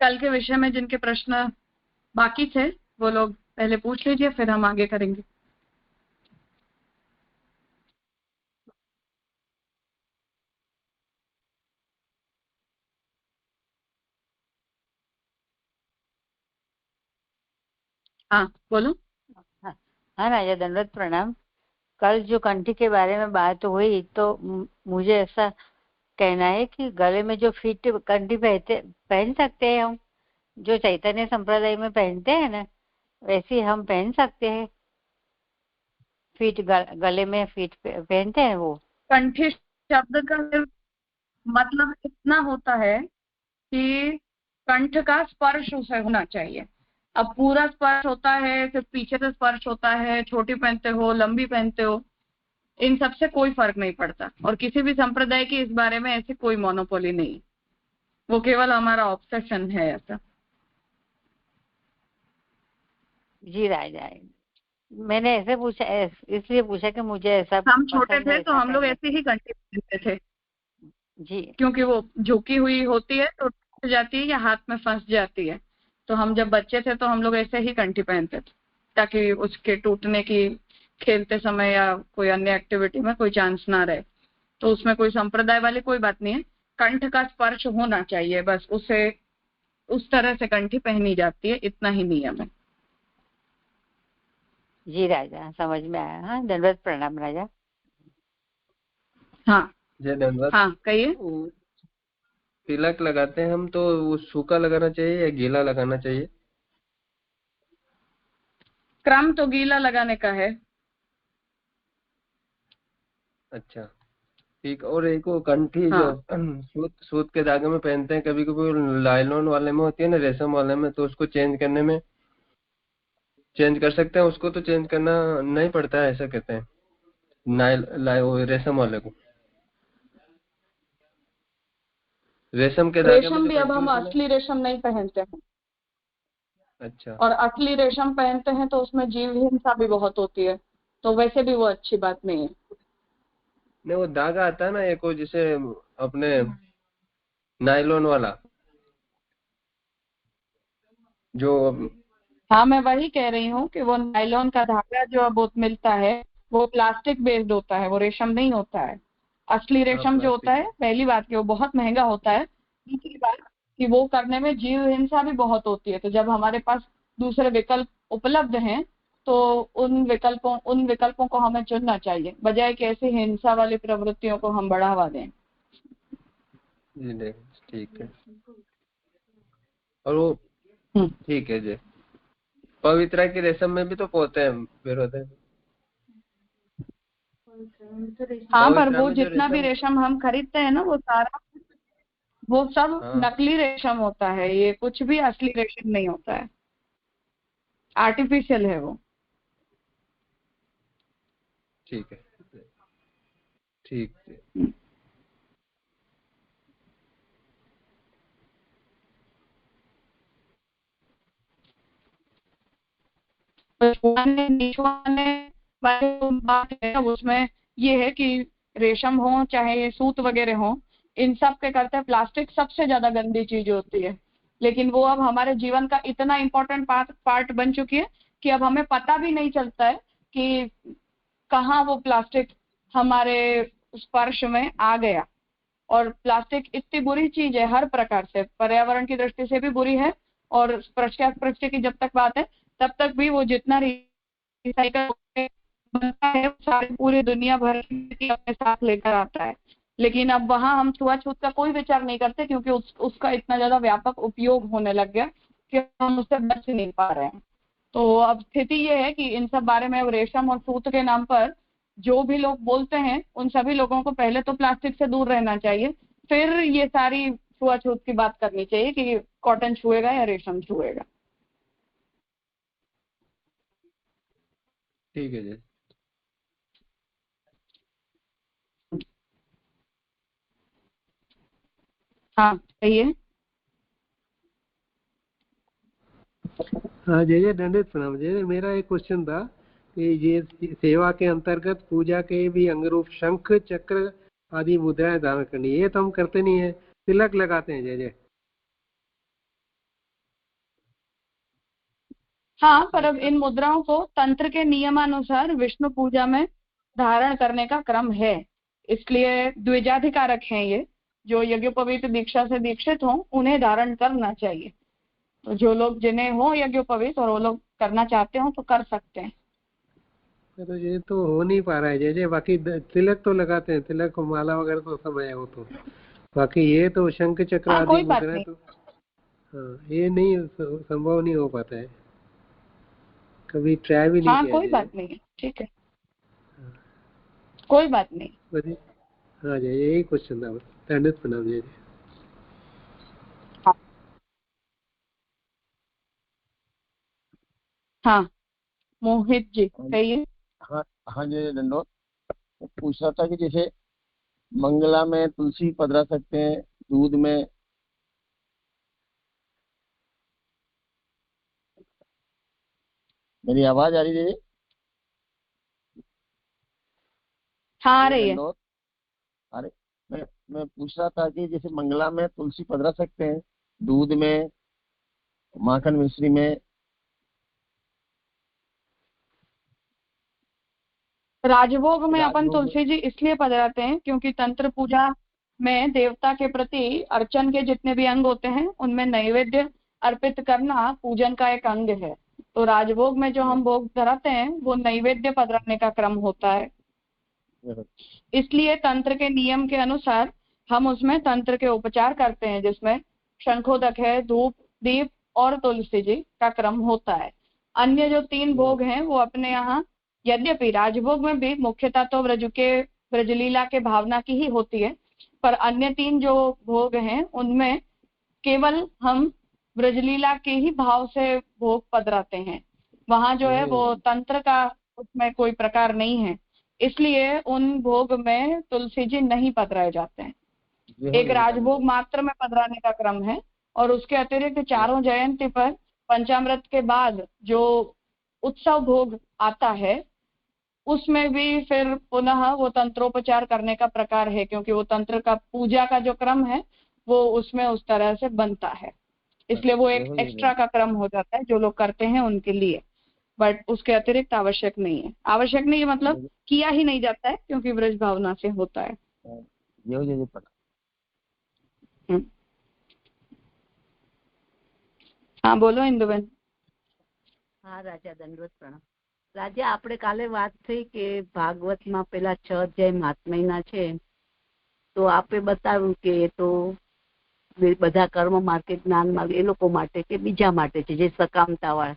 कल के विषय में जिनके प्रश्न बाकी थे वो लोग पहले पूछ लीजिए, फिर हम आगे करेंगे। हाँ बोलो। हाँ हाँ राजा, दंडवत प्रणाम। कल जो कंठी के बारे में बात हुई तो मुझे ऐसा कहना है कि गले में जो फिट कंठी पहन सकते हैं हम, जो चैतन्य संप्रदाय में पहनते हैं ना, वैसे हम पहन सकते हैं। फिट गले में फिट पहनते हैं वो। कंठी शब्द का मतलब इतना होता है कि कंठ का स्पर्श उसे होना चाहिए। अब पूरा स्पर्श होता है, सिर्फ पीछे से स्पर्श होता है, छोटी पहनते हो लंबी पहनते हो, इन सब से कोई फर्क नहीं पड़ता। और किसी भी संप्रदाय की इस बारे में ऐसी कोई मोनोपोली नहीं, वो केवल हमारा ऑब्सेशन है ऐसा। जी राजा, मैंने ऐसे पूछा, इसलिए पूछा कि मुझे ऐसा हम छोटे पसंद है थे तो ऐसा हम लोग पहनने ऐसे के। ही कंठी पहनते थे, जी क्योंकि वो झुकी हुई होती है तो टूट जाती है या हाथ में फंस जाती है। तो हम जब बच्चे थे तो हम लोग ऐसे ही कंठी पहनते थे, ताकि उसके टूटने की खेलते समय या कोई अन्य एक्टिविटी में कोई चांस ना रहे। तो उसमें कोई संप्रदाय वाली कोई बात नहीं है, कंठ का स्पर्श होना चाहिए, बस उसे उस तरह से कंठी पहनी जाती है, इतना ही नियम है। जी राजा, समझ में आया। हाँ, दंडवत प्रणाम राजा। हाँ जय धन्यवाद। हाँ कहिए। तिलक लगाते हैं हम, तो वो सूखा लगाना चाहिए या गीला लगाना चाहिए? क्रम तो गीला लगाने का है। अच्छा ठीक। और एक वो कंठी जो हाँ सूत सूत के धागे में पहनते हैं, कभी कभी लाइलॉन वाले में होती है ना, रेशम वाले में, तो उसको चेंज करने में चेंज कर सकते हैं, उसको तो चेंज करना नहीं पड़ता है ऐसा कहते हैं, वो रेशम वाले को, रेशम के धागे में रेशम जो भी अब कंठी हम होती है ना। असली रेशम नहीं पहनते हैं, अच्छा। और असली रेशम पहनते हैं तो उसमें जीव हिंसा भी बहुत होती है, तो वैसे भी वो अच्छी बात नहीं है। नहीं, वो धागा आता है ना एक, वो जिसे अपने नायलॉन वाला जो। हाँ मैं वही कह रही हूँ कि वो नायलॉन का धागा जो अब मिलता है वो प्लास्टिक बेस्ड होता है, वो रेशम नहीं होता है। असली हाँ रेशम जो होता प्लास्टिक। है, पहली बात कि वो बहुत महंगा होता है, दूसरी बात कि वो करने में जीव हिंसा भी बहुत होती है। तो जब हमारे पास दूसरे विकल्प उपलब्ध हैं तो उन विकल्पों को हमें चुनना चाहिए, बजाय कि ऐसी हिंसा वाली प्रवृत्तियों को हम बढ़ावा दें। जी नहीं, ठीक है। और वो हम्म। ठीक है जी। पवित्रा की रेशम में भी तो पोते हैं फिर होते हैं। हाँ पर पवित्रा वो में जो जितना भी रेशम। रेशम हम खरीदते हैं ना वो सारा, वो सब हाँ नकली रेशम होता है, ये कुछ भी असली रेशम नहीं होता है, आर्टिफिशियल है वो। ठीक है। ठीक है। छुआने नहीं छुआने वाली जो बात है उसमें ये है कि रेशम हो चाहे सूत वगैरह हो, इन सब के करते प्लास्टिक सबसे ज्यादा गंदी चीज होती है। लेकिन वो अब हमारे जीवन का इतना इम्पोर्टेंट पार्ट बन चुकी है कि अब हमें पता भी नहीं चलता है कि कहाँ वो प्लास्टिक हमारे स्पर्श में आ गया। और प्लास्टिक इतनी बुरी चीज है, हर प्रकार से पर्यावरण की दृष्टि से भी बुरी है, और स्पर्श की जब तक बात है तब तक भी वो जितना रिसाइकल बनता है वो सारी पूरी दुनिया भर की अपने साथ लेकर आता है। लेकिन अब वहां हम छुआछूत का कोई विचार नहीं करते, क्योंकि उसका इतना ज्यादा व्यापक उपयोग होने लग गया कि हम उससे बच नहीं पा रहे हैं। तो अब स्थिति ये है कि इन सब बारे में, अब रेशम और सूत के नाम पर जो भी लोग बोलते हैं उन सभी लोगों को पहले तो प्लास्टिक से दूर रहना चाहिए, फिर ये सारी छुआछूत की बात करनी चाहिए कि कॉटन छुएगा या रेशम छुएगा। ठीक है जी। हाँ सही है। हाँ जय जय, दंडित प्रणाम। जय जय, मेरा एक क्वेश्चन था कि ये सेवा के अंतर्गत पूजा के भी अंगरूप शंख चक्र आदि मुद्राएं धारण करनी, ये तो हम करते नहीं है, तिलक लगाते हैं। जय जय। हाँ, पर अब इन मुद्राओं को तंत्र के नियमानुसार विष्णु पूजा में धारण करने का क्रम है, इसलिए द्विजाधिकारक हैं ये। जो यज्ञोपवीत दीक्षा से दीक्षित हों उन्हें धारण करना चाहिए। तो जो लोग जिन्हें हो यज्ञोपवीत और वो लोग करना चाहते हो तो कर सकते हैं। तो ये तो हो नहीं पा रहा है जैसे, बाकी तिलक तो लगाते हैं, तिलक माला वगैरह तो सब है वो तो, बाकी ये तो शंख चक्र हाँ, आदि कोई बात मुद्राएं नहीं। तो हाँ, ये नहीं संभव नहीं हो पाता है, कभी ट्राई भी नहीं हाँ, किया कोई जय। बात नहीं है, ठीक है, कोई बात नहीं। बस हाँ जय, यही क्वेश्चन था बस। दंडित प्रणाम जय। हाँ, मोहित जी कहिए। हाँ हाँ जी दंडोत। पूछ रहा था कि जैसे मंगला में तुलसी पधरा सकते हैं, दूध में मेरी आवाज आ रही है? हाँ, आ रही है। दंडोत। अरे मैं पूछ रहा था कि जैसे मंगला में तुलसी पधरा सकते हैं, दूध में, माखन मिश्री में। राजभोग में अपन राजभोग में तुलसी जी इसलिए पधराते हैं क्योंकि तंत्र पूजा में देवता के प्रति अर्चन के जितने भी अंग होते हैं उनमें नैवेद्य अर्पित करना पूजन का एक अंग है। तो राजभोग में जो हम भोग धराते हैं वो नैवेद्य पधराने का क्रम होता है, इसलिए तंत्र के नियम के अनुसार हम उसमें तंत्र के उपचार करते हैं जिसमें शंखोदक है, धूप, दीप और तुलसी जी का क्रम होता है। अन्य जो 3 भोग हैं वो अपने यहाँ, यद्यपि राजभोग में भी मुख्यतः तो ब्रजलीला के भावना की ही होती है, पर अन्य 3 जो भोग हैं उनमें केवल हम ब्रजलीला के ही भाव से भोग पधराते हैं। वहां जो है वो तंत्र का उसमें कोई प्रकार नहीं है, इसलिए उन भोग में तुलसी जी नहीं पधराए जाते हैं। एक राजभोग मात्र में पधराने का क्रम है और उसके अतिरिक्त चारों जयंती पर पंचामृत के बाद जो उत्सव भोग आता है उसमें भी फिर पुनः वो तंत्रोपचार करने का प्रकार है, क्योंकि वो तंत्र का पूजा का जो क्रम है वो उसमें उस तरह से बनता है, इसलिए वो एक एक्स्ट्रा का क्रम हो जाता है जो लोग करते हैं उनके लिए। बट उसके अतिरिक्त आवश्यक नहीं है। आवश्यक नहीं है मतलब किया ही नहीं जाता है क्योंकि ब्रज भावना से होता है। हाँ बोलो इंदुबेन। हाँ राजा दंडवत प्रणाम। राजा આપણે કાલે વાત થઈ કે ભાગવતમાં પેલા 6 અધ્યાય મહાત્મ્યના છે તો આપે બતાવ્યું કે એ તો બધા કર્મ માર્ગે જ્ઞાન માર્ગ એ લોકો માટે કે બીજા માટે છે જે સકામતા વાળા।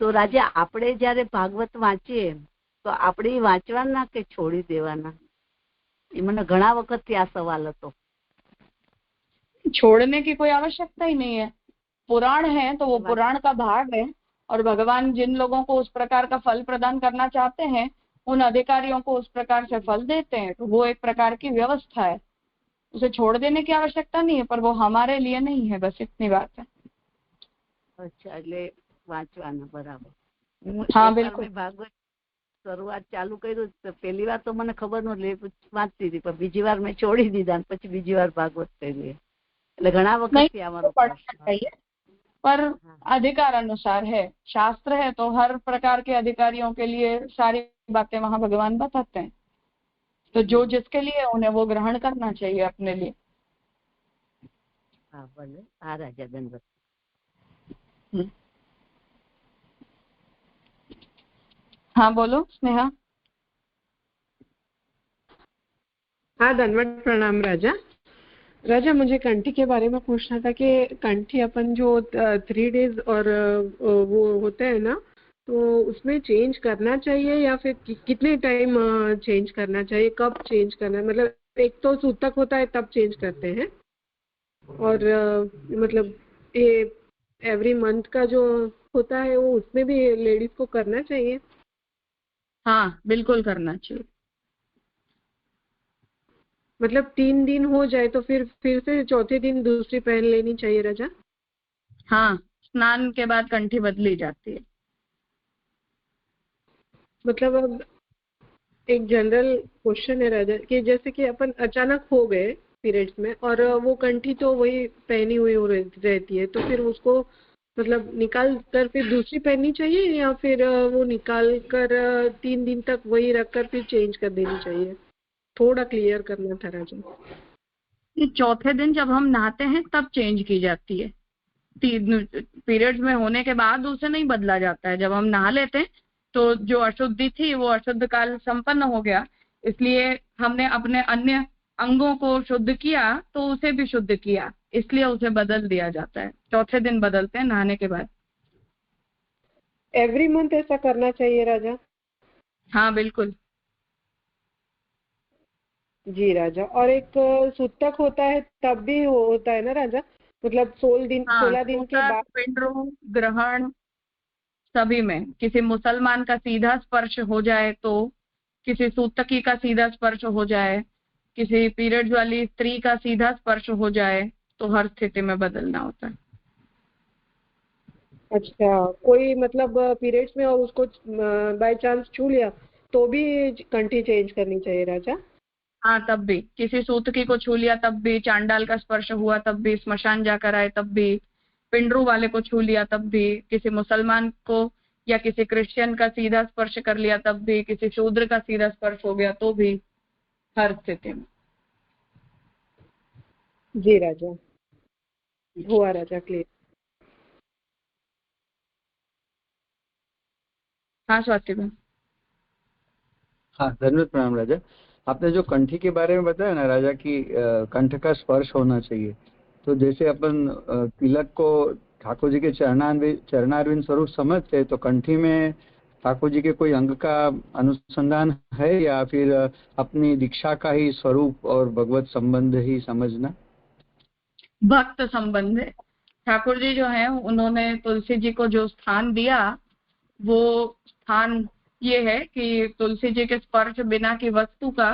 તો રાજા આપણે જ્યારે ભાગવત વાંચીએ તો આપણે વાંચવાના કે છોડી દેવાના? એ મને ઘણા વખતથી આ સવાલ હતો। छोड़ने की कोई आवश्यकता ही नहीं है। पुराण है तो वो पुराण का भाग है और भगवान जिन लोगों को उस प्रकार का फल प्रदान करना चाहते हैं उन अधिकारियों को उस प्रकार से फल देते हैं, तो वो एक प्रकार की व्यवस्था है, उसे छोड़ देने की आवश्यकता नहीं है, पर वो हमारे लिए नहीं है, बस इतनी बात है। अच्छा, એટલે વાંચવાના બરાબર। हाँ बिल्कुल। ભાગવત શરૂઆત ચાલુ કર્યું તો પહેલી વાર તો મને ખબર નહોતી, વાંચતી હતી, પણ બીજી વાર મેં છોડી દીધા અને પછી બીજી વાર ભાગવત કર્યું। એટલે ઘણા વખતથી અમારો पर अधिकार अनुसार है, शास्त्र है तो हर प्रकार के अधिकारियों के लिए सारी बातें वहां भगवान बताते हैं, तो जो जिसके लिए उन्हें वो ग्रहण करना चाहिए अपने लिए। हाँ भले। हाँ राजा दंडवत। हाँ बोलो स्नेहा। हाँ दंडवत प्रणाम राजा। राजा मुझे कंठी के बारे में पूछना था कि कंठी अपन जो 3 डेज और वो होते हैं ना, तो उसमें चेंज करना चाहिए या फिर कितने टाइम चेंज करना चाहिए, कब चेंज करना है? मतलब एक तो सूतक होता है तब चेंज करते हैं और मतलब ये एवरी मंथ का जो होता है वो उसमें भी लेडीज को करना चाहिए? हाँ बिल्कुल करना चाहिए। मतलब 3 दिन हो जाए तो फिर से चौथे दिन दूसरी पहन लेनी चाहिए राजा? हाँ, स्नान के बाद कंठी बदली जाती है। मतलब अब एक जनरल क्वेश्चन है राजा कि जैसे कि अपन अचानक हो गए पीरियड्स में और वो कंठी तो वही पहनी हुई रहती है, तो फिर उसको मतलब निकाल कर फिर दूसरी पहननी चाहिए या फिर वो निकाल कर 3 दिन तक वही रख कर फिर चेंज कर देनी चाहिए? थोड़ा क्लियर करना था राजा। ये चौथे दिन जब हम नहाते हैं तब चेंज की जाती है। पीरियड्स में होने के बाद उसे नहीं बदला जाता है। जब हम नहा लेते हैं तो जो अशुद्धि थी वो अशुद्ध काल संपन्न हो गया, इसलिए हमने अपने अन्य अंगों को शुद्ध किया तो उसे भी शुद्ध किया, इसलिए उसे बदल दिया जाता है। चौथे दिन बदलते हैं नहाने के बाद। एवरी मंथ ऐसा करना चाहिए राजा? हाँ बिल्कुल जी राजा। और एक सूतक होता है तब भी होता है ना राजा? मतलब 16 दिन के बाद पिंडरों ग्रहण सभी में किसी मुसलमान का सीधा स्पर्श हो जाए तो, किसी सूतकी का सीधा स्पर्श हो जाए, किसी पीरियड्स वाली स्त्री का सीधा स्पर्श हो जाए तो हर स्थिति में बदलना होता है। अच्छा, कोई मतलब पीरियड्स में और उसको बाय चांस छू लिया तो भी कंठी चेंज करनी चाहिए राजा? हाँ तब भी, किसी सूतकी को छू लिया तब भी, चांडाल का स्पर्श हुआ तब भी, स्मशान जाकर आए तब भी, पिंडरू वाले को छू लिया तब भी, किसी मुसलमान को या किसी क्रिश्चियन का सीधा स्पर्श कर लिया तब भी, किसी शूद्र का सीधा स्पर्श हो गया तो भी, हर स्थिति में। जी राजा, हुआ राजा क्लियर। हाँ स्वाति बहन। हाँ धन्यवाद प्रणाम राजा। आपने जो कंठी के बारे में बताया ना राजा कि कंठ का स्पर्श होना चाहिए, तो जैसे अपन तिलक को ठाकुर जी के चरणारविंद स्वरूप समझते हैं, तो कंठी में ठाकुर जी के कोई अंग का अनुसंधान है या फिर अपनी दीक्षा का ही स्वरूप और भगवत संबंध ही समझना? भक्त संबंध है। ठाकुर जी जो है उन्होंने तुलसी जी को जो स्थान दिया वो स्थान ये है कि तुलसी जी के स्पर्श बिना की वस्तु का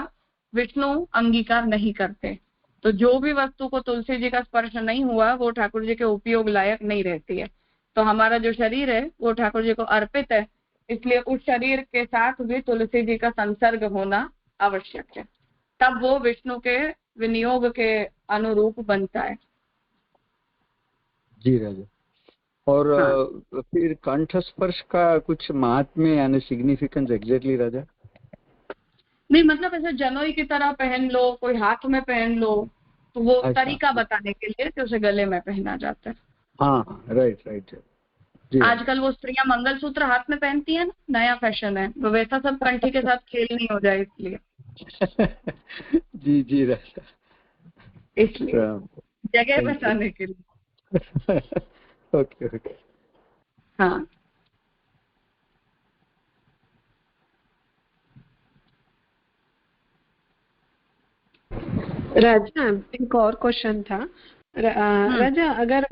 विष्णु अंगीकार नहीं करते। तो जो भी वस्तु को तुलसी जी का स्पर्श नहीं हुआ वो ठाकुर जी के उपयोग लायक नहीं रहती है। तो हमारा जो शरीर है वो ठाकुर जी को अर्पित है, इसलिए उस शरीर के साथ भी तुलसी जी का संसर्ग होना आवश्यक है, तब वो विष्णु के विनियोग के अनुरूप बनता है। जी राजा। और हाँ। फिर कंठ स्पर्श का कुछ महात्म्य यानी सिग्निफिकेंस एग्जैक्टली राजा? नहीं मतलब ऐसे जनोई की तरह पहन लो, कोई हाथ में पहन लो, तो वो अच्छा। तरीका बताने के लिए कि उसे गले में पहना जाता है। हाँ राइट राइट जी। आजकल वो स्त्रियां मंगलसूत्र हाथ में पहनती है ना, नया फैशन है, तो वैसा सब कंठी के साथ खेल नहीं हो जाए इसलिए जी राजा, इसलिए जगह बचाने के लिए। Okay okay. हाँ राजा एक और क्वेश्चन था। राजा अगर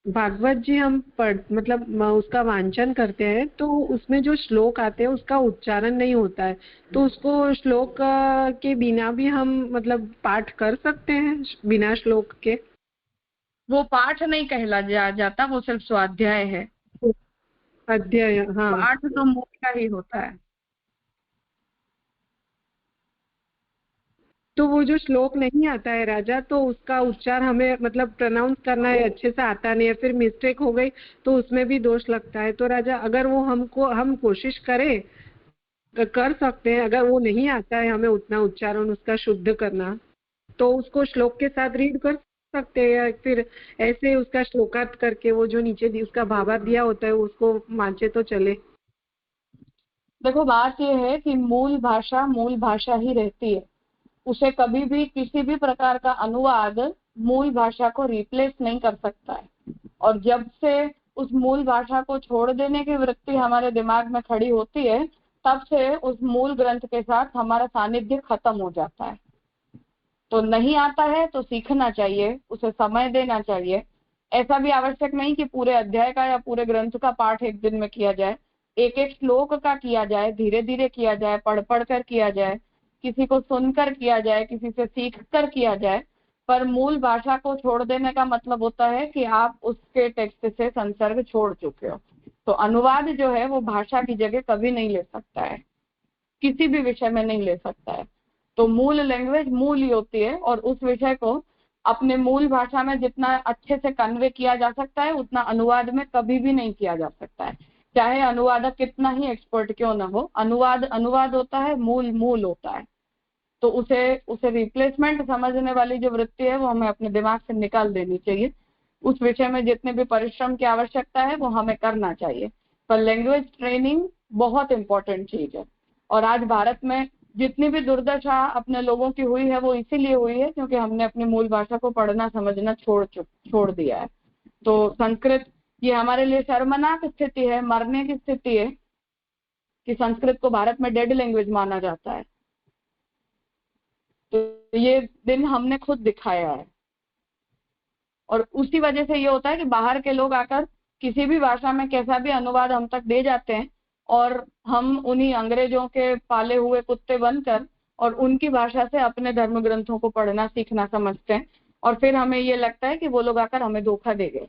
भागवत जी हम मतलब उसका वांचन करते हैं तो उसमें जो श्लोक आते हैं उसका उच्चारण नहीं होता है, तो उसको श्लोक के बिना भी हम मतलब पाठ कर सकते हैं बिना श्लोक के? वो पाठ नहीं कहला जाता, वो सिर्फ स्वाध्याय है। अध्याय, हाँ। पाठ तो मूल का ही होता है। तो वो जो श्लोक नहीं आता है राजा, तो उसका उच्चार हमें मतलब प्रोनाउंस करना है अच्छे से आता नहीं है, फिर मिस्टेक हो गई तो उसमें भी दोष लगता है। तो राजा अगर वो हम कोशिश करें कर सकते हैं, अगर वो नहीं आता है हमें उतना उच्चारण उसका शुद्ध करना, तो उसको श्लोक के साथ रीड कर सकते हैं या फिर ऐसे उसका श्लोकार्थ करके वो जो नीचे उसका भावार्थ दिया होता है उसको मांचे तो चले? देखो बात ये है कि मूल भाषा ही रहती है, उसे कभी भी किसी भी प्रकार का अनुवाद मूल भाषा को रिप्लेस नहीं कर सकता है। और जब से उस मूल भाषा को छोड़ देने की वृत्ति हमारे दिमाग में खड़ी होती है, तब से उस मूल ग्रंथ के साथ हमारा सानिध्य खत्म हो जाता है। तो नहीं आता है तो सीखना चाहिए, उसे समय देना चाहिए। ऐसा भी आवश्यक नहीं कि पूरे अध्याय का या पूरे ग्रंथ का पाठ एक दिन में किया जाए, एक एक श्लोक का किया जाए, धीरे धीरे किया जाए, पढ़ पढ़ कर किया जाए, किसी को सुनकर किया जाए, किसी से सीख कर किया जाए। पर मूल भाषा को छोड़ देने का मतलब होता है कि आप उसके टेक्स्ट से संसर्ग छोड़ चुके हो। तो अनुवाद जो है वो भाषा की जगह कभी नहीं ले सकता है, किसी भी विषय में नहीं ले सकता है। तो मूल लैंग्वेज मूल ही होती है और उस विषय को अपने मूल भाषा में जितना अच्छे से कन्वे किया जा सकता है उतना अनुवाद में कभी भी नहीं किया जा सकता है, चाहे अनुवादक कितना ही एक्सपर्ट क्यों ना हो। अनुवाद होता है, मूल होता है। तो उसे रिप्लेसमेंट समझने वाली जो वृत्ति है वो हमें अपने दिमाग से निकाल देनी चाहिए। उस विषय में जितने भी परिश्रम की आवश्यकता है वो हमें करना चाहिए। पर लैंग्वेज ट्रेनिंग बहुत इंपॉर्टेंट चीज है। और आज भारत में जितनी भी दुर्दशा अपने लोगों की हुई है वो इसीलिए हुई है क्योंकि हमने अपनी मूल भाषा को पढ़ना समझना छोड़ दिया है। तो संस्कृत ये हमारे लिए शर्मनाक स्थिति है, मरने की स्थिति है कि संस्कृत को भारत में डेड लैंग्वेज माना जाता है। तो ये दिन हमने खुद दिखाया है। और उसी वजह से ये होता है कि बाहर के लोग आकर किसी भी भाषा में कैसा भी अनुवाद हम तक दे जाते हैं और हम उन्हीं अंग्रेजों के पाले हुए कुत्ते बनकर और उनकी भाषा से अपने धर्म ग्रंथों को पढ़ना सीखना समझते हैं। और फिर हमें ये लगता है कि वो लोग आकर हमें धोखा दे गए,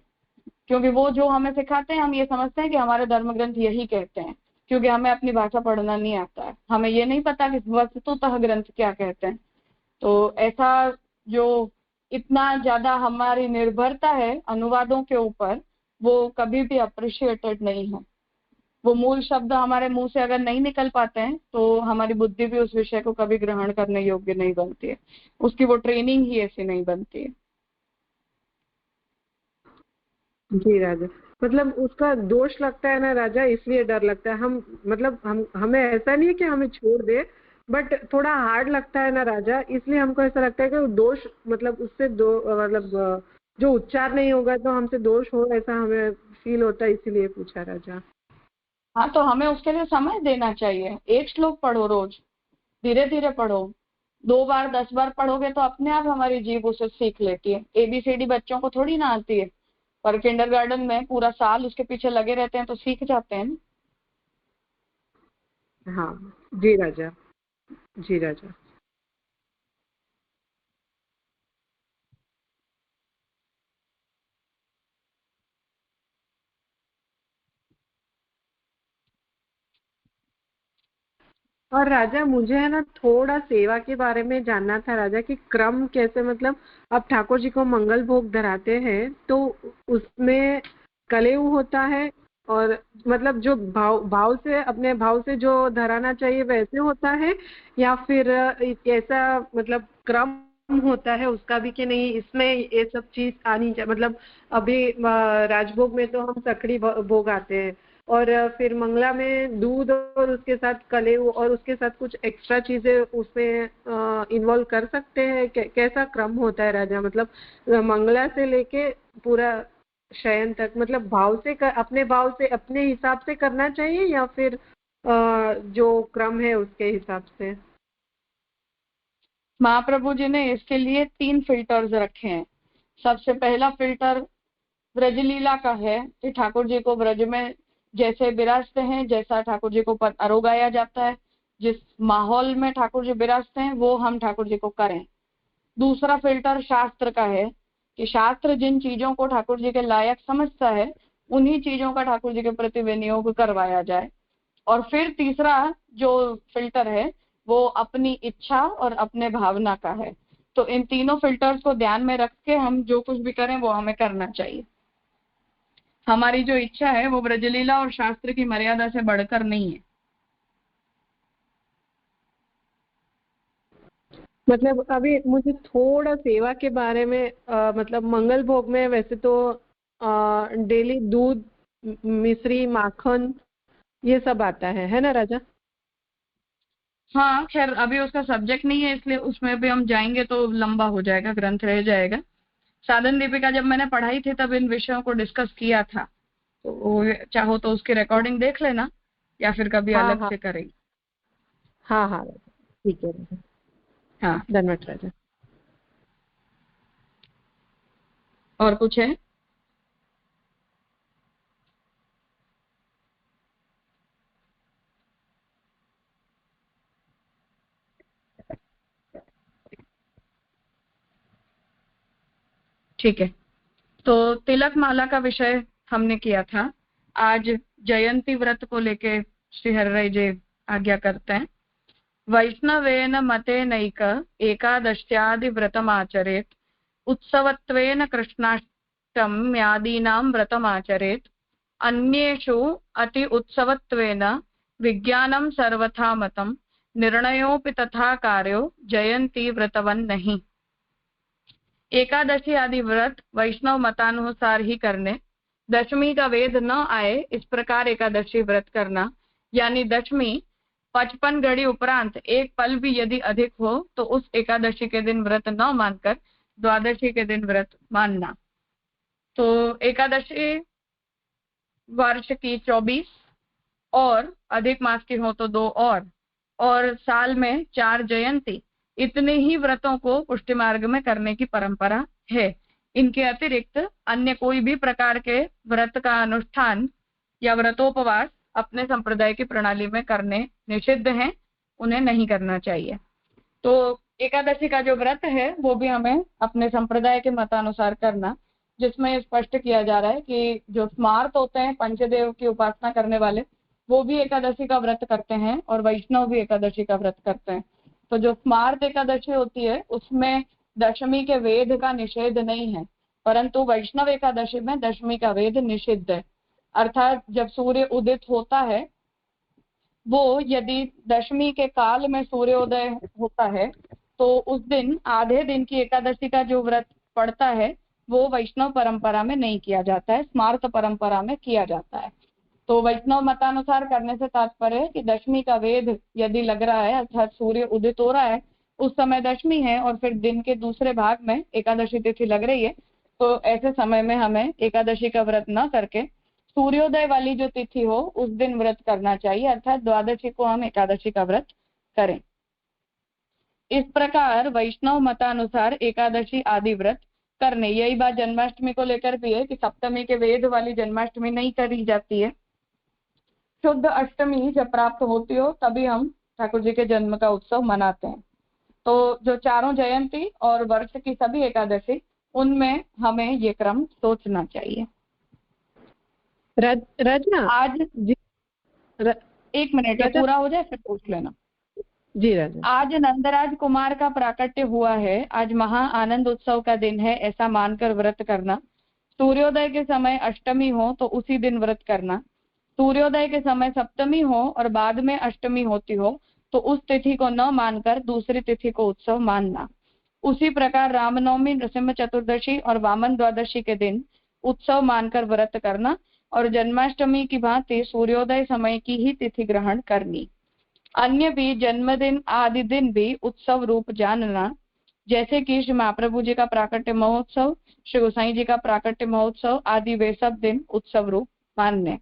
क्योंकि वो जो हमें सिखाते हैं हम ये समझते हैं कि हमारे धर्म ग्रंथ यही कहते हैं, क्योंकि हमें अपनी भाषा पढ़ना नहीं आता है। हमें ये नहीं पता कि वस्तुतः ग्रंथ क्या कहते हैं। तो ऐसा जो इतना ज्यादा हमारी निर्भरता है अनुवादों के ऊपर वो कभी भी अप्रिशिएटेड नहीं है। वो मूल शब्द हमारे मुंह से अगर नहीं निकल पाते हैं तो हमारी बुद्धि भी उस विषय को कभी ग्रहण करने योग्य नहीं बनती है, उसकी वो ट्रेनिंग ही ऐसी नहीं बनती है। जी राजा, मतलब उसका दोष लगता है ना राजा, इसलिए डर लगता है। हमें ऐसा नहीं है कि हमें छोड़ दे, बट थोड़ा हार्ड लगता है ना राजा, इसलिए हमको ऐसा लगता है कि दोष मतलब उससे जो उच्चार नहीं होगा तो हमसे दोष हो, ऐसा हमें फील होता है, इसीलिए पूछा राजा। हाँ, तो हमें उसके लिए समय देना चाहिए। एक श्लोक पढ़ो रोज, धीरे धीरे पढ़ो। 2 बार 10 बार पढ़ोगे तो अपने आप हमारी जीभ उसे सीख लेती है। ABCD बच्चों को थोड़ी ना आती है, पर किंडरगार्टन में पूरा साल उसके पीछे लगे रहते हैं तो सीख जाते हैं। हाँ जी राजा, जी राजा। और राजा मुझे है ना थोड़ा सेवा के बारे में जानना था राजा, कि क्रम कैसे, मतलब अब ठाकुर जी को मंगल भोग धराते हैं तो उसमें कलेऊ होता है और मतलब जो भाव से अपने भाव से जो धराना चाहिए वैसे होता है, या फिर ऐसा मतलब क्रम होता है उसका भी कि नहीं, इसमें ये सब चीज आनी चाहिए। मतलब अभी राजभोग में तो हम सकड़ी भोग आते हैं और फिर मंगला में दूध और उसके साथ कलेऊ और उसके साथ कुछ एक्स्ट्रा चीजें उसमें इन्वॉल्व कर सकते हैं। कैसा क्रम होता है राजा, मतलब मंगला से लेके पूरा शयन तक, मतलब अपने भाव से अपने हिसाब से करना चाहिए या फिर जो क्रम है उसके हिसाब से? महाप्रभु जी ने इसके लिए 3 फिल्टर्स रखे हैं। सबसे पहला फिल्टर ब्रजलीला का है कि ठाकुर जी को ब्रज में जैसे विराजते हैं, जैसा ठाकुर जी को अरोगाया जाता है, जिस माहौल में ठाकुर जी विराजते हैं वो हम ठाकुर जी को करें। दूसरा फिल्टर शास्त्र का है कि शास्त्र जिन चीजों को ठाकुर जी के लायक समझता है उन्हीं चीजों का ठाकुर जी के प्रति विनियोग करवाया जाए। और फिर तीसरा जो फिल्टर है वो अपनी इच्छा और अपने भावना का है। तो इन तीनों फिल्टर्स को ध्यान में रख के हम जो कुछ भी करें वो हमें करना चाहिए। हमारी जो इच्छा है वो ब्रजलीला और शास्त्र की मर्यादा से बढ़कर नहीं है। मतलब अभी मुझे थोड़ा सेवा के बारे में मतलब मंगल भोग में वैसे तो डेली दूध, मिश्री, माखन ये सब आता है ना राजा? हाँ, खैर अभी उसका सब्जेक्ट नहीं है इसलिए उसमें भी हम जाएंगे तो लंबा हो जाएगा, ग्रंथ रह जाएगा। साधन दीपिका जब मैंने पढ़ाई थी तब इन विषयों को डिस्कस किया था, तो चाहो तो उसकी रिकॉर्डिंग देख लेना या फिर कभी हाँ, अलग हाँ, से करेंगे। हाँ हाँ राजा, ठीक है राजा। हाँ, धन्यवाद राजा। और कुछ है? ठीक है, तो तिलक माला का विषय हमने किया था। आज जयंती व्रत को लेके श्री हरिराय जी आज्ञा करते हैं। वैष्णवेन मते नैक एकादश्यादि व्रतम आचरेत उत्सवत्वेन कृष्णाष्टम्यादीनां व्रतमाचरेत् अन्येषु अति उत्सवत्वेन विज्ञानं सर्वथा मतं निर्णयोऽपि तथा कार्यो जयंती व्रतवन नहीं। एकादशी आदि व्रत वैष्णव मतानुसार ही करने, दशमी का वेद न आए इस प्रकार एकादशी व्रत करना, यानी दशमी 55 घड़ी उपरांत एक पल भी यदि अधिक हो तो उस एकादशी के दिन व्रत न मानकर द्वादशी के दिन व्रत मानना। तो एकादशी वर्ष की 24 और अधिक मास की हो तो 2 और साल में 4 जयंती, इतने ही व्रतों को पुष्टि मार्ग में करने की परंपरा है। इनके अतिरिक्त अन्य कोई भी प्रकार के व्रत का अनुष्ठान या व्रतोपवास अपने संप्रदाय की प्रणाली में करने निषिद्ध हैं, उन्हें नहीं करना चाहिए। तो एकादशी का जो व्रत है वो भी हमें अपने संप्रदाय के मतानुसार करना, जिसमें स्पष्ट किया जा रहा है कि जो स्मार्त होते हैं पंचदेव की उपासना करने वाले, वो भी एकादशी का व्रत करते हैं और वैष्णव भी एकादशी का व्रत करते हैं। तो जो स्मार्त एकादशी होती है उसमें दशमी के वेद का निषेध नहीं है, परंतु वैष्णव एकादशी में दशमी का वेद निषिद्ध है। अर्थात जब सूर्य उदित होता है, वो यदि दशमी के काल में सूर्योदय होता है तो उस दिन आधे दिन की एकादशी का जो व्रत पड़ता है वो वैष्णव परंपरा में नहीं किया जाता है, स्मार्त परंपरा में किया जाता है। तो वैष्णव मतानुसार करने से तात्पर्य है कि दशमी का वेद यदि लग रहा है, अर्थात सूर्य उदित हो रहा है, उस समय दशमी है और फिर दिन के दूसरे भाग में एकादशी तिथि लग रही है, तो ऐसे समय में हमें एकादशी का व्रत न करके सूर्योदय वाली जो तिथि हो उस दिन व्रत करना चाहिए, अर्थात द्वादशी को हम एकादशी का व्रत करें। इस प्रकार वैष्णव मतानुसार एकादशी आदि व्रत करने, यही बात जन्माष्टमी को लेकर भी है कि सप्तमी के वेद वाली जन्माष्टमी नहीं करी जाती है। शुद्ध अष्टमी जब प्राप्त होती हो तभी हम ठाकुर जी के जन्म का उत्सव मनाते हैं। तो जो चारों जयंती और वर्ष की सभी एकादशी, उनमें हमें ये क्रम सोचना चाहिए। राजा आज एक मिनट पूरा हो जाए फिर पूछ लेना जी। राजा आज नंदराज कुमार का प्राकट्य हुआ है, आज महा आनंद उत्सव का दिन है, ऐसा मानकर व्रत करना। सूर्योदय के समय अष्टमी हो तो उसी दिन व्रत करना। सूर्योदय के समय सप्तमी हो और बाद में अष्टमी होती हो तो उस तिथि को न मानकर दूसरी तिथि को उत्सव मानना। उसी प्रकार रामनवमी, नृसिंह चतुर्दशी और वामन द्वादशी के दिन उत्सव मानकर व्रत करना और जन्माष्टमी की भांति सूर्योदय समय की ही तिथि ग्रहण करनी। अन्य भी जन्मदिन आदि दिन भी उत्सव रूप जानना, जैसे कि श्री महाप्रभु जी का प्राकट्य महोत्सव, श्री गोसाई जी का प्राकट्य महोत्सव आदि वे सब दिन उत्सव रूप मानने।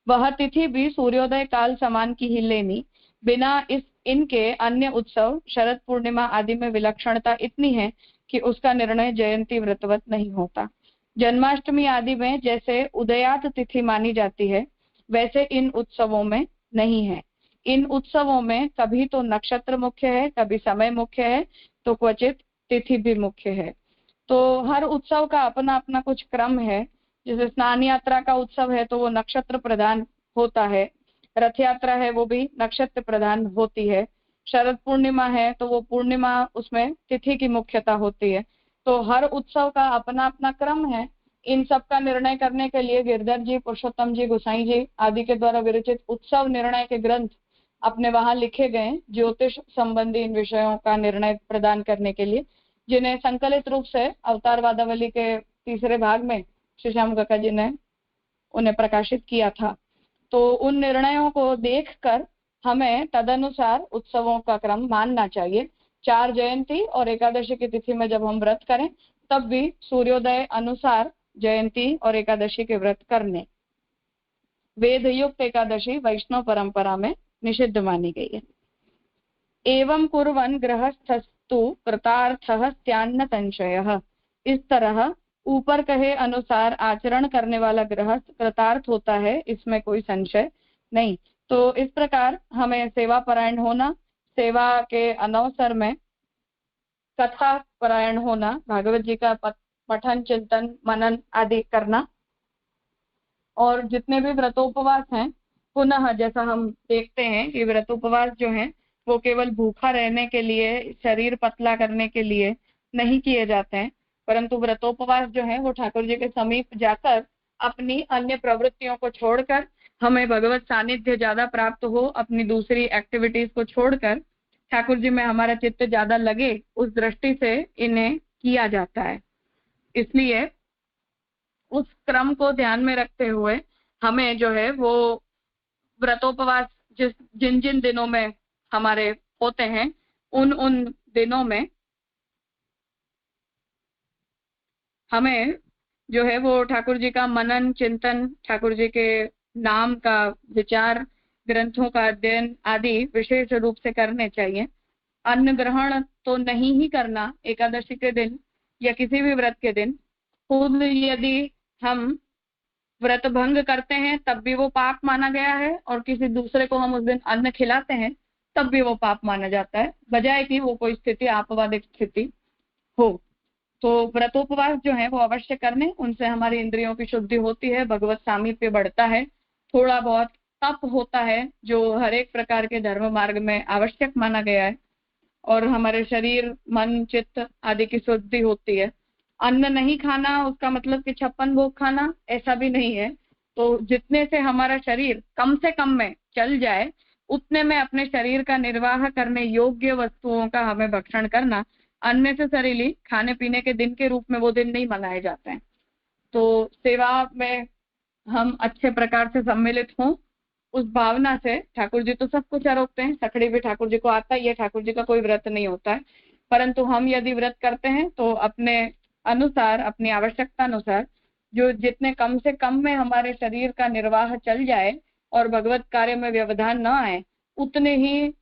वह तिथि भी सूर्योदय काल समान की ही लेनी। बिना इनके अन्य उत्सव शरद पूर्णिमा आदि में विलक्षणता इतनी है कि उसका निर्णय जयंती व्रतवत नहीं होता। जन्माष्टमी आदि में जैसे उदयात तिथि मानी जाती है, वैसे इन उत्सवों में नहीं है। इन उत्सवों में कभी तो नक्षत्र मुख्य है, कभी समय मुख्य है, तो क्वचित तिथि भी मुख्य है। तो हर उत्सव का अपना अपना कुछ क्रम है। जैसे स्नान यात्रा का उत्सव है तो वो नक्षत्र प्रधान होता है, रथ यात्रा है वो भी नक्षत्र प्रधान होती है, शरद पूर्णिमा है तो वो पूर्णिमा, उसमें तिथि की मुख्यता होती है। तो हर उत्सव का अपना अपना क्रम है। इन सब का निर्णय करने के लिए गिरधर जी, पुरुषोत्तम जी, गोसाई जी आदि के द्वारा विरचित उत्सव निर्णय के ग्रंथ अपने वहां लिखे गए, ज्योतिष संबंधी इन विषयों का निर्णय प्रदान करने के लिए, जिन्हें संकलित रूप से अवतार वादावली के तीसरे भाग में श्री श्याम काका जी ने उन्हें प्रकाशित किया था। तो उन निर्णयों को देखकर हमें तदनुसार उत्सवों का क्रम मानना चाहिए। 4 जयंती और एकादशी की तिथि में जब हम व्रत करें तब भी सूर्योदय अनुसार जयंती और एकादशी के व्रत करने। वेद युक्त एकादशी वैष्णव परंपरा में निषिद्ध मानी गई है। एवं कुर्वन् गृहस्थस्तु कृतार्थः स्यान्न संशयः। इस तरह ऊपर कहे अनुसार आचरण करने वाला गृहस्थ कृतार्थ होता है, इसमें कोई संशय नहीं। तो इस प्रकार हमें सेवा परायण होना, सेवा के अनवसर में कथा परायण होना, भागवत जी का पठन, चिंतन, मनन आदि करना, और जितने भी व्रतोपवास हैं, पुनः जैसा हम देखते हैं कि व्रतोपवास जो है वो केवल भूखा रहने के लिए, शरीर पतला करने के लिए नहीं किए जाते हैं, परंतु व्रतोपवास जो है वो ठाकुर जी के समीप जाकर अपनी अन्य प्रवृत्तियों को छोड़कर, हमें भगवत सानिध्य ज्यादा प्राप्त हो, अपनी दूसरी एक्टिविटीज को छोड़कर ठाकुर जी में हमारा चित्त ज्यादा लगे, उस दृष्टि से इन्हें किया जाता है। इसलिए उस क्रम को ध्यान में रखते हुए हमें जो है वो व्रतोपवास जिन जिन दिनों में हमारे होते हैं, उन उन दिनों में हमें जो है वो ठाकुर जी का मनन चिंतन, ठाकुर जी के नाम का विचार, ग्रंथों का अध्ययन आदि विशेष रूप से करने चाहिए। अन्न ग्रहण तो नहीं ही करना एकादशी के दिन या किसी भी व्रत के दिन। खुद यदि हम व्रत भंग करते हैं तब भी वो पाप माना गया है, और किसी दूसरे को हम उस दिन अन्न खिलाते हैं तब भी वो पाप माना जाता है, बजाय कि वो कोई स्थिति आपवादिक स्थिति हो। तो व्रतोपवास जो है वो अवश्य करने, उनसे हमारी इंद्रियों की शुद्धि होती है, भगवत सामीप्य बढ़ता है, थोड़ा बहुत तप होता है जो हर एक प्रकार के धर्म मार्ग में आवश्यक माना गया है, और हमारे शरीर मन चित्त आदि की शुद्धि होती है। अन्न नहीं खाना उसका मतलब कि 56 भोग खाना, ऐसा भी नहीं है। तो जितने से हमारा शरीर कम से कम में चल जाए, उतने में अपने शरीर का निर्वाह करने योग्य वस्तुओं का हमें भक्षण करना। अननेसेसरीली खाने पीने के दिन के रूप में वो दिन नहीं मनाए जाते हैं। तो सेवा में हम अच्छे प्रकार से सम्मिलित हों, उस भावना से। ठाकुर जी तो सब कुछ आरोपते हैं, सखड़ी भी ठाकुर जी को आता ही है, ठाकुर जी का कोई व्रत नहीं होता है, परंतु हम यदि व्रत करते हैं तो अपने अनुसार, अपनी आवश्यकता अनुसार, जो जितने कम से कम में हमारे शरीर का निर्वाह चल जाए और भगवत कार्य में व्यवधान न आए, उतने ही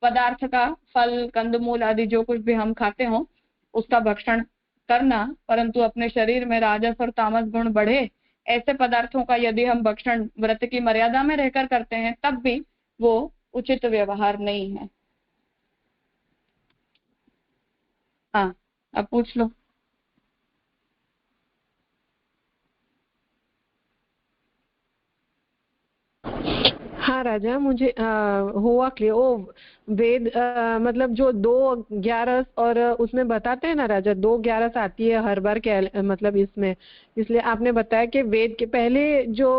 पदार्थ का, फल कंदमूल आदि जो कुछ भी हम खाते हो उसका भक्षण करना। परंतु अपने शरीर में राजस और तामस गुण बढ़े, ऐसे पदार्थों का यदि हम भक्षण व्रत की मर्यादा में रहकर करते हैं तब भी वो उचित व्यवहार नहीं है। हाँ, अब पूछ लो। हाँ राजा, मुझे हुआ क्लियर। ओ वेद मतलब जो 2 11 और उसमें बताते हैं ना राजा, 2 11 आती है हर बार के, मतलब इसमें, इसलिए आपने बताया कि वेद के पहले जो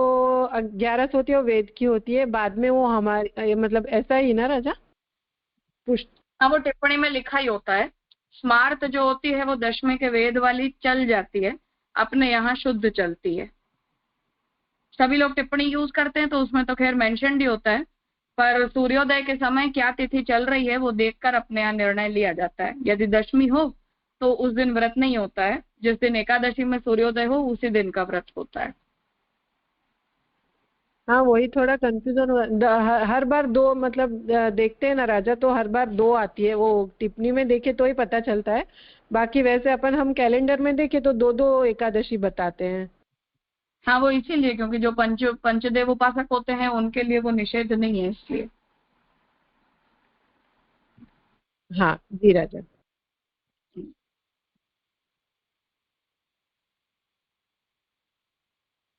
11 होती है वो वेद की होती है, बाद में वो हमारी, मतलब ऐसा ही ना राजा? हाँ, वो टिप्पणी में लिखा ही होता है। स्मार्त जो होती है वो 10वें के वेद वाली चल जाती है, अपने यहाँ शुद्ध चलती है। सभी लोग टिप्पणी यूज करते हैं तो उसमें तो खैर मेंशन्ड ही होता है, पर सूर्योदय के समय क्या तिथि चल रही है वो देखकर अपने यहाँ निर्णय लिया जाता है। यदि 10वीं हो तो उस दिन व्रत नहीं होता है, जिस दिन एकादशी में सूर्योदय हो उसी दिन का व्रत होता है। हाँ, वही थोड़ा कंफ्यूजन। हर बार 2 मतलब देखते हैं ना राजा, तो हर बार 2 आती है, वो टिप्पणी में देखे तो ही पता चलता है। बाकी वैसे अपन हम कैलेंडर में देखे तो 2 एकादशी बताते हैं। हाँ, वो इसीलिए क्योंकि जो पंचदेव उपासक होते हैं उनके लिए वो निषेध नहीं है, इसलिए। हाँ जी राजा।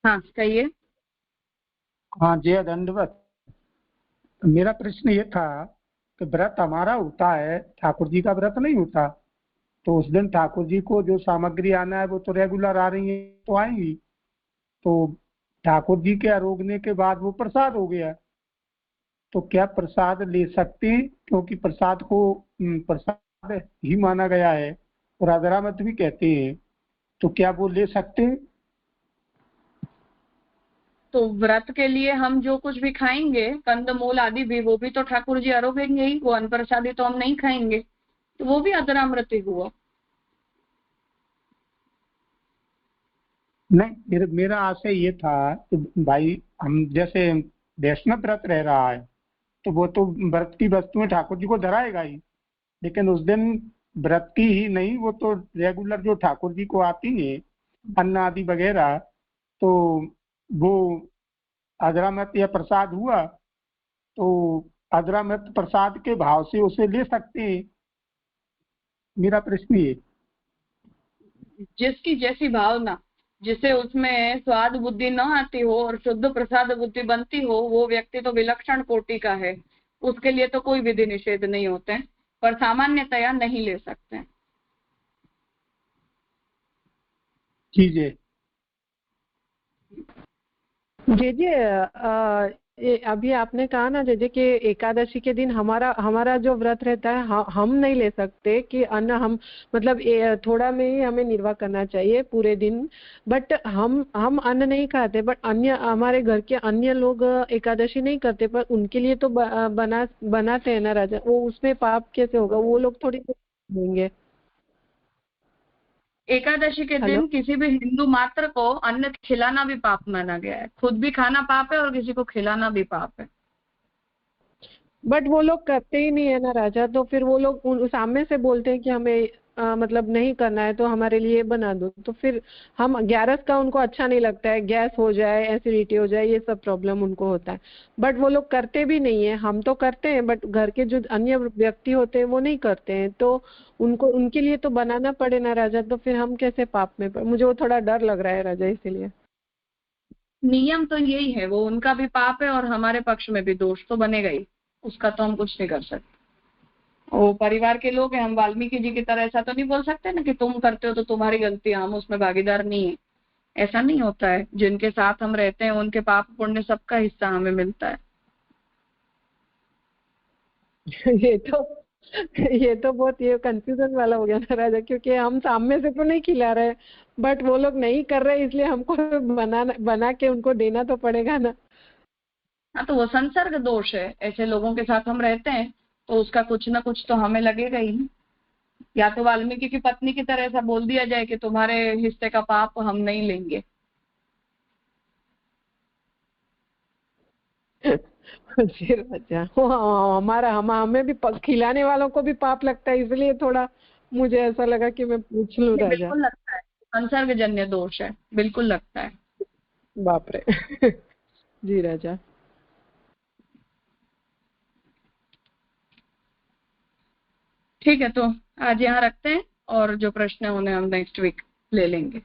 हाँ, कहिए। हाँ, जय दंडवत। मेरा प्रश्न ये था कि व्रत हमारा होता है, ठाकुर जी का व्रत नहीं होता, तो उस दिन ठाकुर जी को जो सामग्री आना है वो तो रेगुलर आ रही है तो आएंगी, तो ठाकुर जी के आरोगने के बाद वो प्रसाद हो गया, तो क्या प्रसाद ले सकते हैं? क्योंकि प्रसाद को प्रसाद ही माना गया है और अधरामत भी कहते हैं, तो क्या वो ले सकते हैं? तो व्रत के लिए हम जो कुछ भी खाएंगे, कंदमूल आदि भी, वो भी तो ठाकुर जी आरोगेंगे ही, वो अन्न प्रसादी तो हम नहीं खाएंगे, तो वो भी अधरामृत ही हुआ। नहीं, मेरा आशय ये था कि भाई हम जैसे वैष्णव व्रत रह रहा है तो वो तो व्रत की वस्तुएं ठाकुर जी को धराएगा ही, लेकिन उस दिन व्रत की ही नहीं, वो तो रेगुलर जो ठाकुर जी को आती है अन्न आदि वगैरह, तो वो अधरामृत या प्रसाद हुआ, तो अधरामृत प्रसाद के भाव से उसे ले सकते हैं। मेरा प्रश्न ये। जिसकी जैसी भावना, जिसे उसमें स्वाद बुद्धि न आती हो और शुद्ध प्रसाद बुद्धि बनती हो, वो व्यक्ति तो विलक्षण कोटि का है, उसके लिए तो कोई विधि निषेध नहीं होते हैं, पर सामान्यतया नहीं ले सकते हैं। कीजिए। जे अभी आपने कहा ना जे कि एकादशी के दिन हमारा जो व्रत रहता है हम नहीं ले सकते कि अन्न हम मतलब थोड़ा में ही हमें निर्वाह करना चाहिए पूरे दिन, बट हम अन्न नहीं खाते, बट अन्य हमारे घर के अन्य लोग एकादशी नहीं करते पर उनके लिए तो बनाते हैं ना राजा, वो उसमें पाप कैसे होगा? वो लोग थोड़ी देंगे। एकादशी के हेलो, दिन किसी भी हिंदू मात्र को अन्न खिलाना भी पाप माना गया है। खुद भी खाना पाप है और किसी को खिलाना भी पाप है। बट वो लोग करते ही नहीं है ना राजा, तो फिर वो लोग सामने से बोलते हैं कि हमें मतलब नहीं करना है तो हमारे लिए बना दो, तो फिर हम 11 का उनको अच्छा नहीं लगता है, गैस हो जाए, एसिडिटी हो जाए, ये सब प्रॉब्लम उनको होता है, बट वो लोग करते भी नहीं है। हम तो करते हैं बट घर के जो अन्य व्यक्ति होते हैं वो नहीं करते हैं, तो उनको उनके लिए तो बनाना पड़े ना राजा, तो फिर हम कैसे पाप में मुझे वो थोड़ा डर लग रहा है राजा, इसीलिए। नियम तो यही है, वो उनका भी पाप है और हमारे पक्ष में भी दोष तो बनेगा ही, उसका तो हम कुछ नहीं कर सकते। वो परिवार के लोग हैं, हम वाल्मीकि जी की तरह ऐसा तो नहीं बोल सकते ना कि तुम करते हो तो तुम्हारी गलती, हम उसमें भागीदार नहीं है। ऐसा नहीं होता है। जिनके साथ हम रहते हैं उनके पाप पुण्य सबका हिस्सा हमें मिलता है। ये तो बहुत ये कंफ्यूजन वाला हो गया ना राजा, क्योंकि हम सामने से तो नहीं खिला रहे, बट वो लोग नहीं कर रहे, इसलिए हमको बना के उनको देना तो पड़ेगा ना। हाँ, तो वो संसर्ग दोष है। ऐसे लोगों के साथ हम रहते हैं तो उसका कुछ ना कुछ तो हमें लगेगा ही। या तो वाल्मीकि की पत्नी की तरह ऐसा बोल दिया जाए कि तुम्हारे हिस्से का पाप हम नहीं लेंगे। जी राजा, हमारा हमें भी खिलाने वालों को भी पाप लगता है, इसलिए थोड़ा मुझे ऐसा लगा कि मैं पूछ लूं ये राजा। बिल्कुल लगता है, संसर्गजन्य दोष है, बिल्कुल लगता है। बाप रे। जी राजा। ठीक है, तो आज यहाँ रखते हैं और जो प्रश्न है उन्हें हम नेक्स्ट वीक ले लेंगे।